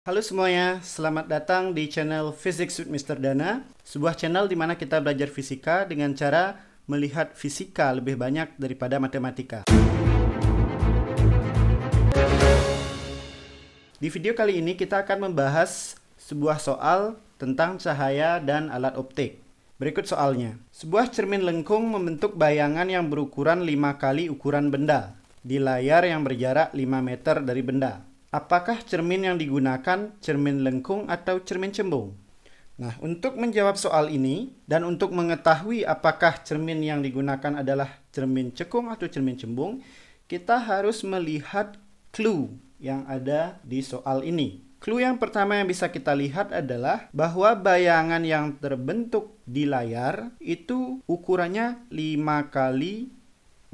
Halo semuanya, selamat datang di channel Physics with Mr. Dana, sebuah channel di mana kita belajar fisika dengan cara melihat fisika lebih banyak daripada matematika. Di video kali ini kita akan membahas sebuah soal tentang cahaya dan alat optik. Berikut soalnya. Sebuah cermin lengkung membentuk bayangan yang berukuran 5 kali ukuran benda di layar yang berjarak 5 meter dari benda. Apakah cermin yang digunakan cermin lengkung atau cermin cembung? Nah, untuk menjawab soal ini dan untuk mengetahui apakah cermin yang digunakan adalah cermin cekung atau cermin cembung, kita harus melihat clue yang ada di soal ini. Clue yang pertama yang bisa kita lihat adalah bahwa bayangan yang terbentuk di layar itu ukurannya 5 kali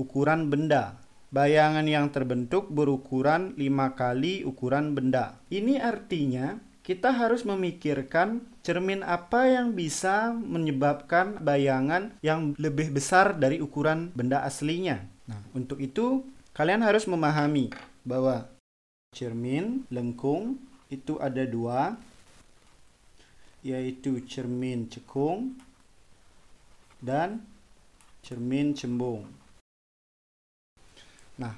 ukuran benda. Bayangan yang terbentuk berukuran 5 kali ukuran benda. Ini artinya kita harus memikirkan cermin apa yang bisa menyebabkan bayangan yang lebih besar dari ukuran benda aslinya. Nah, untuk itu kalian harus memahami bahwa cermin lengkung itu ada dua, yaitu cermin cekung dan cermin cembung. Nah,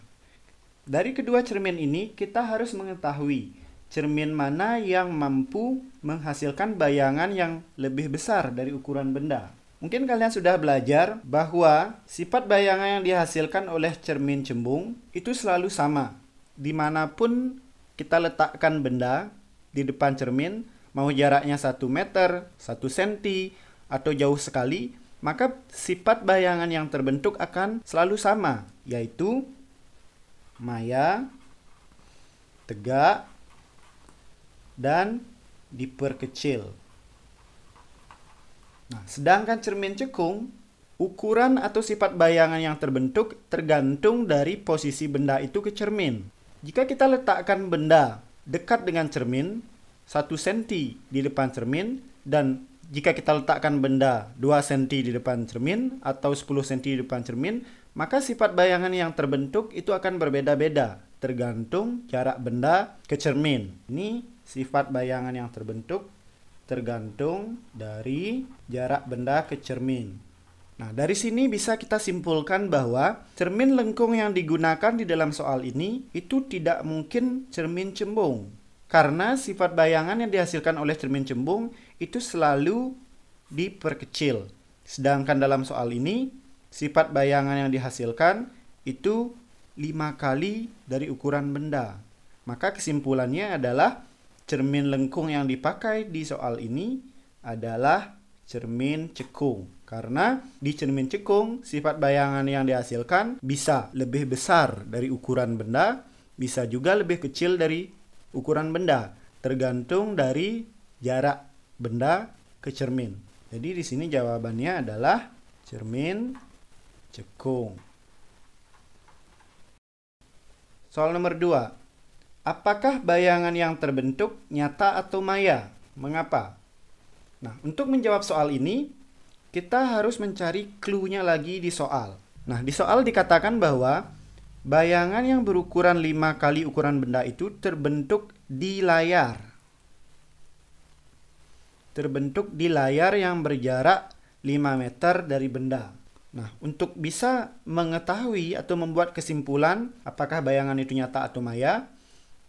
dari kedua cermin ini kita harus mengetahui cermin mana yang mampu menghasilkan bayangan yang lebih besar dari ukuran benda. Mungkin kalian sudah belajar bahwa sifat bayangan yang dihasilkan oleh cermin cembung itu selalu sama. Dimanapun kita letakkan benda di depan cermin, mau jaraknya 1 meter, 1 senti, atau jauh sekali, maka sifat bayangan yang terbentuk akan selalu sama, yaitu maya, tegak, dan diperkecil. Nah, sedangkan cermin cekung, ukuran atau sifat bayangan yang terbentuk tergantung dari posisi benda itu ke cermin. Jika kita letakkan benda dekat dengan cermin, 1 senti di depan cermin, dan jika kita letakkan benda 2 senti di depan cermin atau 10 senti di depan cermin, maka sifat bayangan yang terbentuk itu akan berbeda-beda tergantung jarak benda ke cermin. Ini sifat bayangan yang terbentuk tergantung dari jarak benda ke cermin. Nah, dari sini bisa kita simpulkan bahwa cermin lengkung yang digunakan di dalam soal ini itu tidak mungkin cermin cembung. Karena sifat bayangan yang dihasilkan oleh cermin cembung itu selalu diperkecil. Sedangkan dalam soal ini, sifat bayangan yang dihasilkan itu 5 kali dari ukuran benda. Maka kesimpulannya adalah cermin lengkung yang dipakai di soal ini adalah cermin cekung. Karena di cermin cekung, sifat bayangan yang dihasilkan bisa lebih besar dari ukuran benda, bisa juga lebih kecil dari ukuran benda, tergantung dari jarak benda ke cermin. Jadi di sini jawabannya adalah cermin cekung. Soal nomor 2. Apakah bayangan yang terbentuk nyata atau maya? Mengapa? Nah, untuk menjawab soal ini, kita harus mencari clue-nya lagi di soal. Nah, di soal dikatakan bahwa bayangan yang berukuran 5 kali ukuran benda itu terbentuk di layar. Terbentuk di layar yang berjarak 5 meter dari benda. Nah, untuk bisa mengetahui atau membuat kesimpulan apakah bayangan itu nyata atau maya,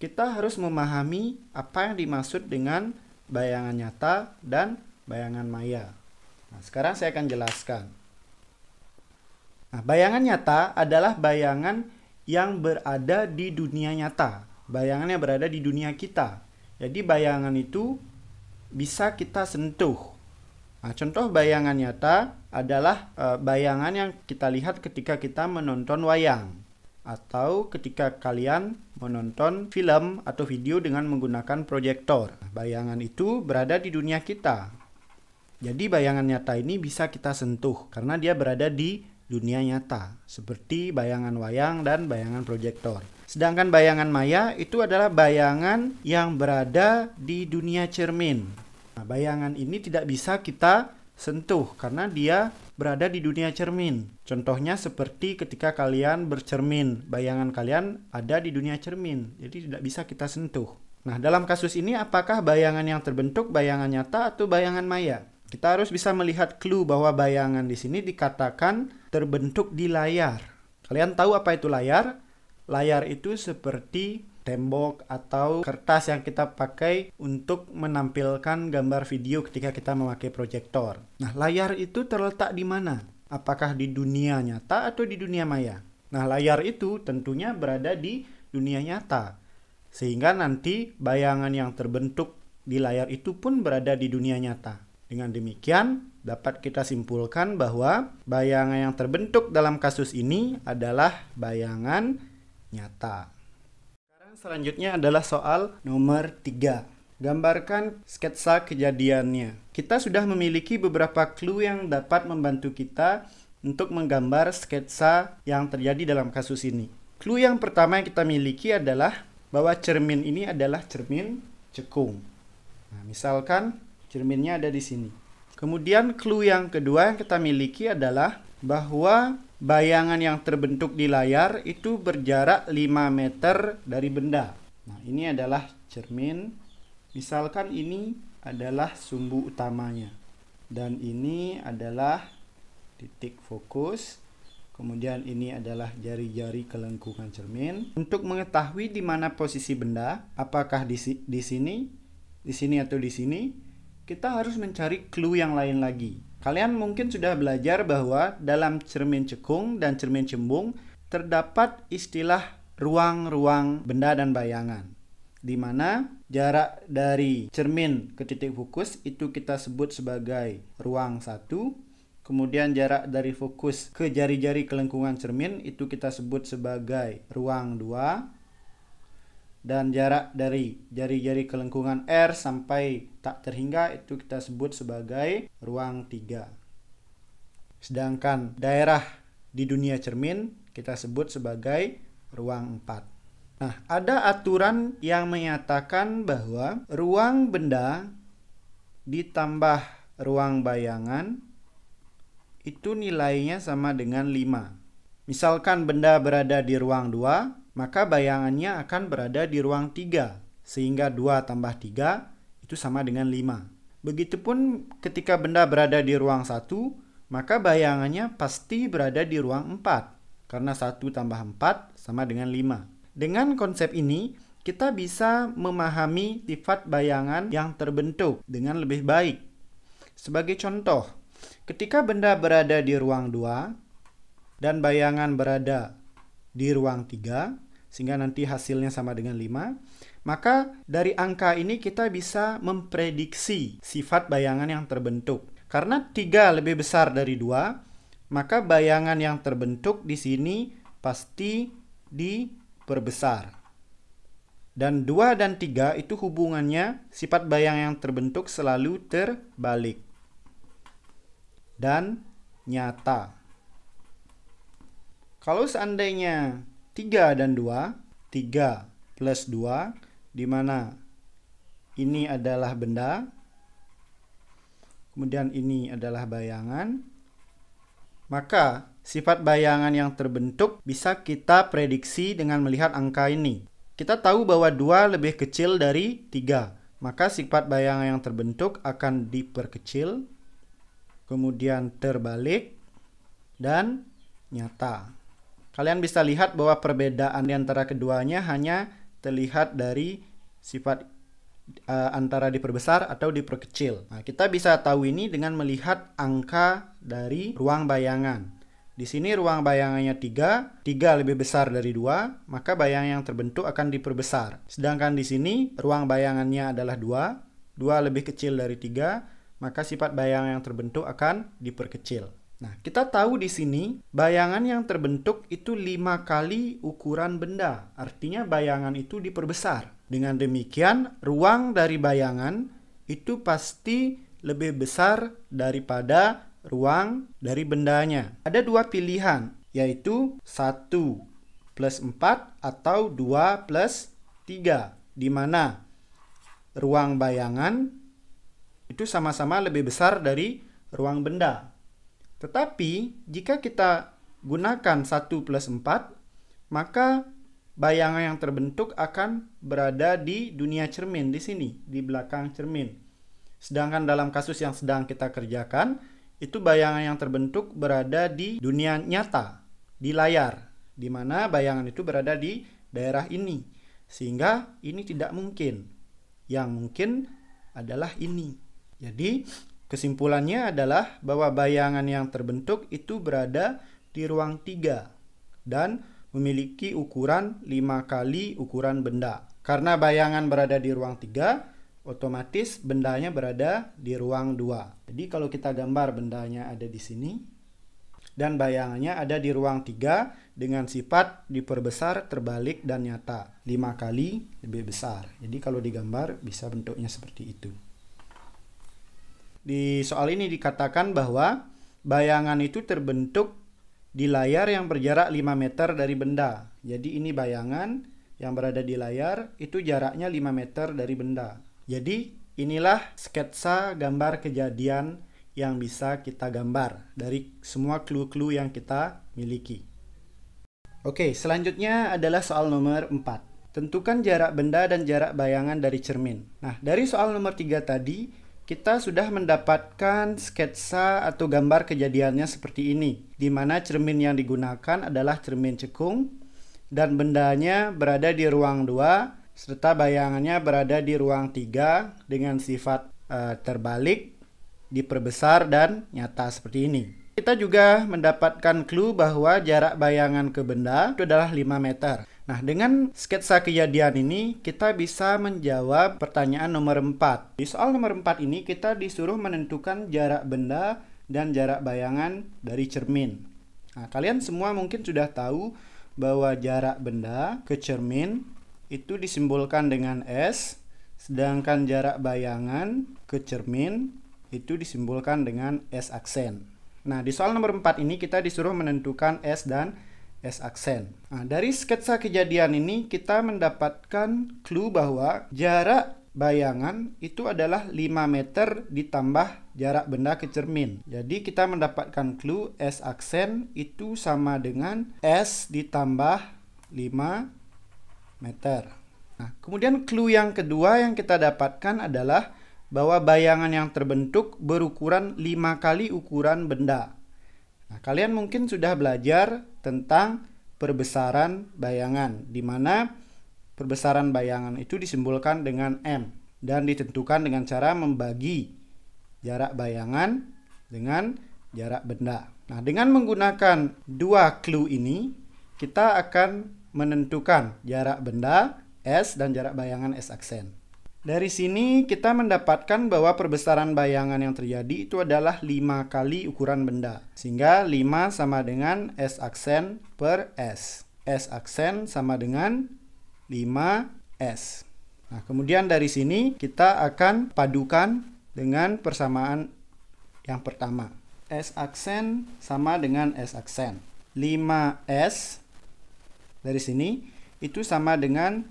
kita harus memahami apa yang dimaksud dengan bayangan nyata dan bayangan maya. Nah, sekarang saya akan jelaskan. Nah, bayangan nyata adalah bayangan yang berada di dunia nyata. Bayangan yang berada di dunia kita. Jadi bayangan itu bisa kita sentuh. Nah, contoh bayangan nyata adalah bayangan yang kita lihat ketika kita menonton wayang. Atau ketika kalian menonton film atau video dengan menggunakan proyektor. Bayangan itu berada di dunia kita. Jadi bayangan nyata ini bisa kita sentuh karena dia berada di dunia nyata, seperti bayangan wayang dan bayangan proyektor. Sedangkan bayangan maya itu adalah bayangan yang berada di dunia cermin. Nah, bayangan ini tidak bisa kita sentuh karena dia berada di dunia cermin. Contohnya seperti ketika kalian bercermin, bayangan kalian ada di dunia cermin, jadi tidak bisa kita sentuh. Nah, dalam kasus ini apakah bayangan yang terbentuk bayangan nyata atau bayangan maya? Kita harus bisa melihat clue bahwa bayangan di sini dikatakan terbentuk di layar. Kalian tahu apa itu layar? Layar itu seperti tembok atau kertas yang kita pakai untuk menampilkan gambar video ketika kita memakai proyektor. Nah, layar itu terletak di mana? Apakah di dunia nyata atau di dunia maya? Nah, layar itu tentunya berada di dunia nyata. Sehingga nanti bayangan yang terbentuk di layar itu pun berada di dunia nyata. Dengan demikian, dapat kita simpulkan bahwa bayangan yang terbentuk dalam kasus ini adalah bayangan nyata. Sekarang selanjutnya adalah soal nomor 3. Gambarkan sketsa kejadiannya. Kita sudah memiliki beberapa clue yang dapat membantu kita untuk menggambar sketsa yang terjadi dalam kasus ini. Clue yang pertama yang kita miliki adalah bahwa cermin ini adalah cermin cekung. Nah, misalkan cerminnya ada di sini. Kemudian clue yang kedua yang kita miliki adalah bahwa bayangan yang terbentuk di layar itu berjarak 5 meter dari benda. Nah, ini adalah cermin. Misalkan ini adalah sumbu utamanya. Dan ini adalah titik fokus. Kemudian ini adalah jari-jari kelengkungan cermin. Untuk mengetahui di mana posisi benda, apakah di sini atau di sini, kita harus mencari clue yang lain lagi. Kalian mungkin sudah belajar bahwa dalam cermin cekung dan cermin cembung terdapat istilah ruang-ruang benda dan bayangan, di mana jarak dari cermin ke titik fokus itu kita sebut sebagai ruang 1. Kemudian jarak dari fokus ke jari-jari kelengkungan cermin itu kita sebut sebagai ruang 2. Dan jarak dari jari-jari kelengkungan R sampai tak terhingga itu kita sebut sebagai ruang 3. Sedangkan daerah di dunia cermin kita sebut sebagai ruang 4. Nah, ada aturan yang menyatakan bahwa ruang benda ditambah ruang bayangan itu nilainya sama dengan 5. Misalkan benda berada di ruang 2, maka bayangannya akan berada di ruang 3. Sehingga 2 tambah 3 itu sama dengan 5. Begitupun ketika benda berada di ruang 1, maka bayangannya pasti berada di ruang 4. Karena 1 tambah 4 sama dengan 5. Dengan konsep ini, kita bisa memahami sifat bayangan yang terbentuk dengan lebih baik. Sebagai contoh, ketika benda berada di ruang 2 dan bayangan berada di ruang 3, sehingga nanti hasilnya sama dengan 5, maka dari angka ini kita bisa memprediksi sifat bayangan yang terbentuk. Karena 3 lebih besar dari 2, maka bayangan yang terbentuk di sini pasti diperbesar. Dan 2 dan 3 itu hubungannya sifat bayangan yang terbentuk selalu terbalik dan nyata. Kalau seandainya 3 dan 2, 3 plus 2, di mana ini adalah benda, kemudian ini adalah bayangan, maka sifat bayangan yang terbentuk bisa kita prediksi dengan melihat angka ini. Kita tahu bahwa 2 lebih kecil dari 3, maka sifat bayangan yang terbentuk akan diperkecil, kemudian terbalik, dan nyata. Kalian bisa lihat bahwa perbedaan di antara keduanya hanya terlihat dari sifat antara diperbesar atau diperkecil. Nah, kita bisa tahu ini dengan melihat angka dari ruang bayangan. Di sini ruang bayangannya 3 lebih besar dari 2, maka bayangan yang terbentuk akan diperbesar. Sedangkan di sini ruang bayangannya adalah 2 lebih kecil dari 3, maka sifat bayangan yang terbentuk akan diperkecil. Nah, kita tahu di sini bayangan yang terbentuk itu 5 kali ukuran benda. Artinya bayangan itu diperbesar. Dengan demikian, ruang dari bayangan itu pasti lebih besar daripada ruang dari bendanya. Ada 2 pilihan, yaitu 1 plus 4 atau 2 plus 3. Di mana ruang bayangan itu sama-sama lebih besar dari ruang benda. Tetapi, jika kita gunakan 1 plus 4, maka bayangan yang terbentuk akan berada di dunia cermin, di sini, di belakang cermin. Sedangkan dalam kasus yang sedang kita kerjakan, itu bayangan yang terbentuk berada di dunia nyata, di layar, di mana bayangan itu berada di daerah ini. Sehingga ini tidak mungkin. Yang mungkin adalah ini. Jadi, kesimpulannya adalah bahwa bayangan yang terbentuk itu berada di ruang 3 dan memiliki ukuran 5 kali ukuran benda. Karena bayangan berada di ruang 3, otomatis bendanya berada di ruang 2. Jadi kalau kita gambar bendanya ada di sini dan bayangannya ada di ruang 3 dengan sifat diperbesar, terbalik, dan nyata. 5 kali lebih besar. Jadi kalau digambar bisa bentuknya seperti itu. Di soal ini dikatakan bahwa bayangan itu terbentuk di layar yang berjarak 5 meter dari benda. Jadi ini bayangan yang berada di layar, itu jaraknya 5 meter dari benda. Jadi inilah sketsa gambar kejadian yang bisa kita gambar dari semua clue-clue yang kita miliki. Oke, selanjutnya adalah soal nomor 4. Tentukan jarak benda dan jarak bayangan dari cermin. Nah, dari soal nomor 3 tadi, kita sudah mendapatkan sketsa atau gambar kejadiannya seperti ini, di mana cermin yang digunakan adalah cermin cekung dan bendanya berada di ruang 2 serta bayangannya berada di ruang 3 dengan sifat terbalik, diperbesar, dan nyata seperti ini. Kita juga mendapatkan clue bahwa jarak bayangan ke benda itu adalah 5 meter. Nah, dengan sketsa kejadian ini, kita bisa menjawab pertanyaan nomor 4. Di soal nomor 4 ini, kita disuruh menentukan jarak benda dan jarak bayangan dari cermin. Nah, kalian semua mungkin sudah tahu bahwa jarak benda ke cermin itu disimbolkan dengan S, sedangkan jarak bayangan ke cermin itu disimbolkan dengan S aksen. Nah, di soal nomor 4 ini, kita disuruh menentukan S dan S aksen. Nah, dari sketsa kejadian ini kita mendapatkan clue bahwa jarak bayangan itu adalah 5 meter ditambah jarak benda ke cermin. Jadi kita mendapatkan clue S aksen itu sama dengan S ditambah 5 meter. Nah, kemudian clue yang kedua yang kita dapatkan adalah bahwa bayangan yang terbentuk berukuran 5 kali ukuran benda. Nah, kalian mungkin sudah belajar tentang perbesaran bayangan, di mana perbesaran bayangan itu disimbolkan dengan M dan ditentukan dengan cara membagi jarak bayangan dengan jarak benda. Nah, dengan menggunakan dua clue ini, kita akan menentukan jarak benda S dan jarak bayangan S aksen. Dari sini kita mendapatkan bahwa perbesaran bayangan yang terjadi itu adalah 5 kali ukuran benda. Sehingga 5 sama dengan S aksen per S. S aksen sama dengan 5S. Nah, kemudian dari sini kita akan padukan dengan persamaan yang pertama. S aksen sama dengan S aksen. 5S dari sini itu sama dengan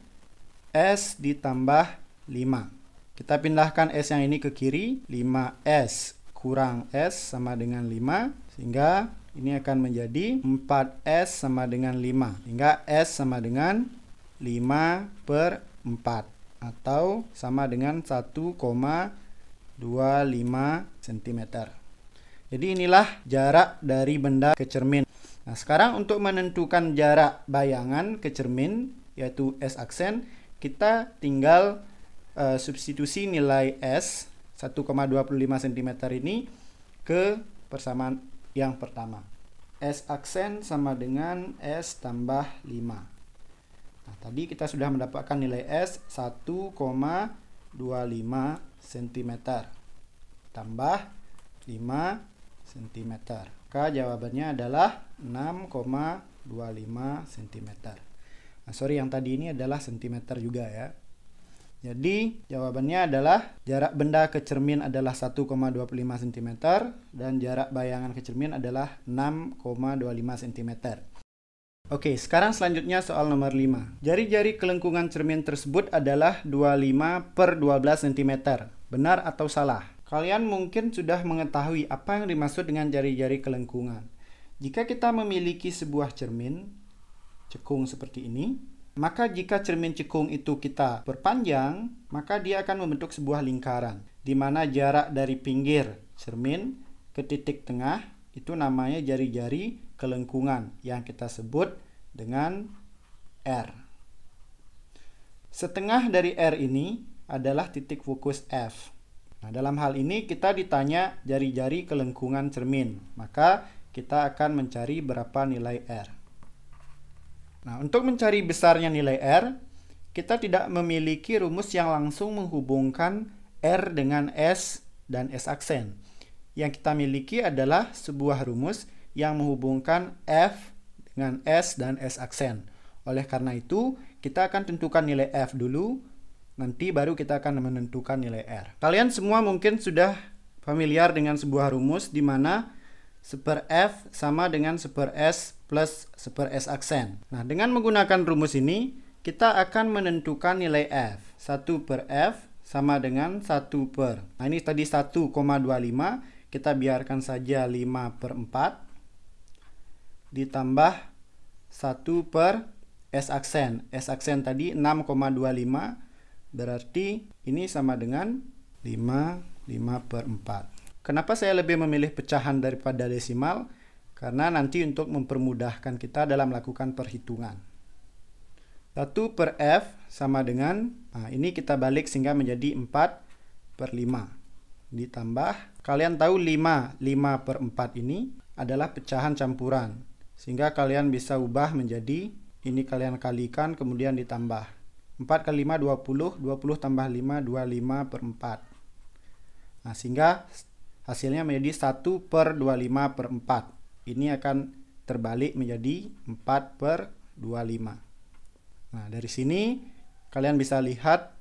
S ditambah 5. Kita pindahkan S yang ini ke kiri. 5S kurang S sama dengan 5. Sehingga ini akan menjadi 4S sama dengan 5. Sehingga S sama dengan 5 per 4. Atau sama dengan 1,25 cm. Jadi inilah jarak dari benda ke cermin. Nah, sekarang untuk menentukan jarak bayangan ke cermin, yaitu S aksen, kita tinggal substitusi nilai S 1,25 cm ini ke persamaan yang pertama. S aksen sama dengan S tambah 5. Nah, tadi kita sudah mendapatkan nilai S 1,25 cm tambah 5 cm. Maka jawabannya adalah 6,25 cm. Nah, sorry, yang tadi ini adalah cm juga ya. Jadi jawabannya adalah jarak benda ke cermin adalah 1,25 cm dan jarak bayangan ke cermin adalah 6,25 cm. Oke, sekarang selanjutnya soal nomor 5. Jari-jari kelengkungan cermin tersebut adalah 25 per 12 cm. Benar atau salah? Kalian mungkin sudah mengetahui apa yang dimaksud dengan jari-jari kelengkungan. Jika kita memiliki sebuah cermin cekung seperti ini, Maka jika cermin cekung itu kita perpanjang, maka dia akan membentuk sebuah lingkaran, di mana jarak dari pinggir cermin ke titik tengah itu namanya jari-jari kelengkungan yang kita sebut dengan R. Setengah dari R ini adalah titik fokus F. Nah, dalam hal ini kita ditanya jari-jari kelengkungan cermin, maka kita akan mencari berapa nilai R. Nah, untuk mencari besarnya nilai R, kita tidak memiliki rumus yang langsung menghubungkan R dengan S dan S aksen. Yang kita miliki adalah sebuah rumus yang menghubungkan F dengan S dan S aksen. Oleh karena itu, kita akan tentukan nilai F dulu, nanti baru kita akan menentukan nilai R. Kalian semua mungkin sudah familiar dengan sebuah rumus di mana 1/F sama dengan 1/S plus 1/S aksen. Nah, dengan menggunakan rumus ini, kita akan menentukan nilai F. 1/F sama dengan 1/. Nah, ini tadi 1,25, kita biarkan saja 5/4 ditambah 1/S aksen. S aksen tadi 6,25, berarti ini sama dengan 5/4. Kenapa saya lebih memilih pecahan daripada desimal? Karena nanti untuk mempermudahkan kita dalam melakukan perhitungan. 1/F sama dengan, nah ini kita balik sehingga menjadi 4/5. Ditambah, kalian tahu 5/4 ini adalah pecahan campuran. Sehingga kalian bisa ubah menjadi, ini kalian kalikan kemudian ditambah. 4 kali 5, 20, 20 tambah 5, 25/4. Nah, sehingga hasilnya menjadi 1/25/4. Ini akan terbalik menjadi 4/25. Nah, dari sini kalian bisa lihat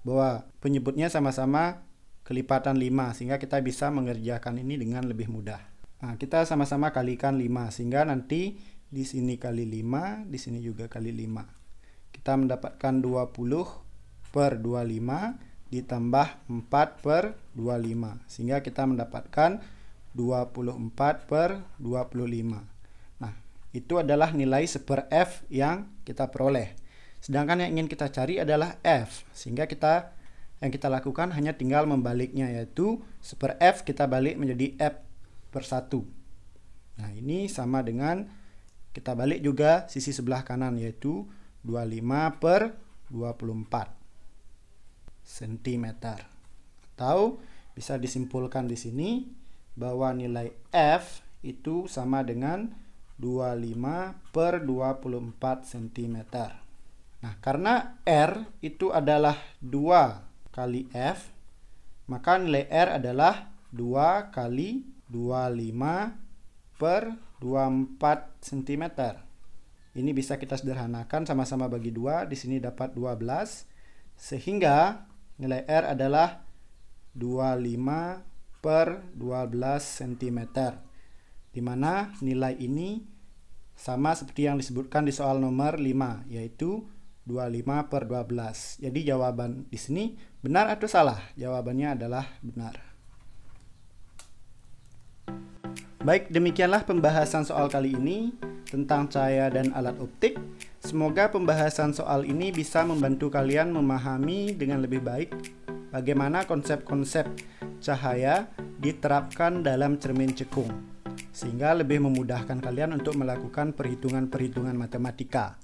bahwa penyebutnya sama-sama kelipatan 5, sehingga kita bisa mengerjakan ini dengan lebih mudah. Nah, kita sama-sama kalikan 5, sehingga nanti di sini kali 5, di sini juga kali 5. Kita mendapatkan 20/25 ditambah 4/25, sehingga kita mendapatkan 24/25. Nah, itu adalah nilai 1/F yang kita peroleh. Sedangkan yang ingin kita cari adalah F, sehingga yang kita lakukan hanya tinggal membaliknya, yaitu 1/F kita balik menjadi F/1. Nah, ini sama dengan kita balik juga sisi sebelah kanan, yaitu 25/24 cm. Atau bisa disimpulkan di sini bahwa nilai F itu sama dengan 25/24 cm. Nah, karena R itu adalah 2 kali F, maka nilai R adalah 2 kali 25/24 cm. Ini bisa kita sederhanakan, sama-sama bagi 2, di sini dapat 12, sehingga nilai R adalah 25/12 cm, di mana nilai ini sama seperti yang disebutkan di soal nomor 5, yaitu 25/12. Jadi jawaban di sini benar atau salah? Jawabannya adalah benar. Baik, demikianlah pembahasan soal kali ini tentang cahaya dan alat optik. Semoga pembahasan soal ini bisa membantu kalian memahami dengan lebih baik bagaimana konsep-konsep cahaya diterapkan dalam cermin cekung, sehingga lebih memudahkan kalian untuk melakukan perhitungan-perhitungan matematika.